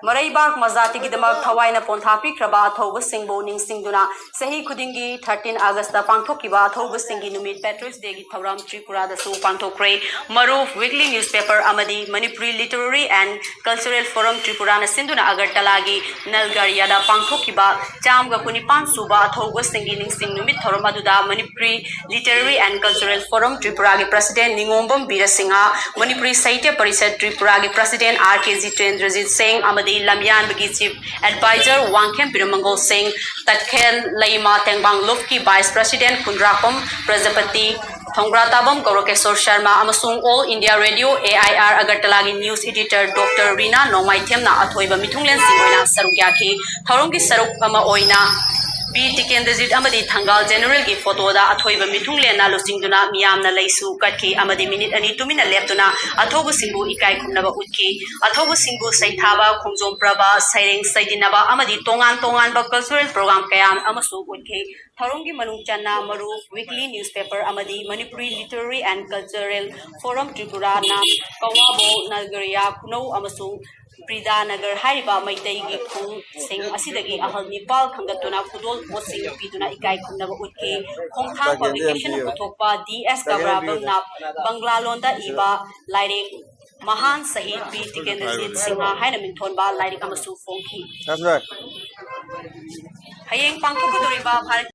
Maraibak Mazati Gidamak Hawaii Pontapi Kraba Toba Singbo Ning Singduna Sahi Kudingi 13 August Pangtokiba Toba Singi Numit Patriots Day Tauram Tripura the Su Pangtokre Maruf Weekly Newspaper Amadi Manipuri Literary and Cultural Forum Tripurana Sinduna Agartalagi Nolgoriya da Pangtokiba Cham Gakunipan Suba Toba Singi Ning Sing Numit Thoromaduda Manipuri Literary and Cultural Forum Tripuragi President Ningombam Birasingha Manipuri Saitya Parisad Tripuragi President RKZ Trendrajit Singh Amadi Lamyan Bagi Chief Advisor Wangkem Piramangol Singh Tatkhel Laima Tengbang Lufki Vice President Kundrakom Prajapati Thongbratabam Gaurokesor Sharma Amasung All India Radio AIR Agartalagi News Editor Dr. Rina Nongmaitemna Athoiba Mithunglen Singoina Sarukyaki Thorongki Saruk Ama Oina B. Tikendazit Amadi Tangal General Gi Photo da Athoiba Mitunglen Lusingduna Miamna Laisu Katki Amadi Minute Ani Tumina Leptuna Athobu Singu Ikai Kumnaba Utki Athobu Singu Saitaba Kumzom Praba Sairing Saidinaba Amadi Tongan Cultural Program Kayam Amasu Utki Tharungi Manungchana Maruf Weekly Newspaper Amadi Manipuri Literary and Cultural Forum Tripura na Kawabo Nolgoriya Kuno Amasung Prida Nagar Hariba Maitegi Kung Sing Asidagi Ahal Nepal Kangatuna Kudol Posing Piduna Ikai Kumnaba Utki Kongtang Publication Kutopa DS Kabrabam na Banglalonda Iba Lighting Mahan Sahid B. Tikendazit Singha Hainaminton Ba Lighting Amasu Fongki. That's right. Hayeng Pangkukuduriba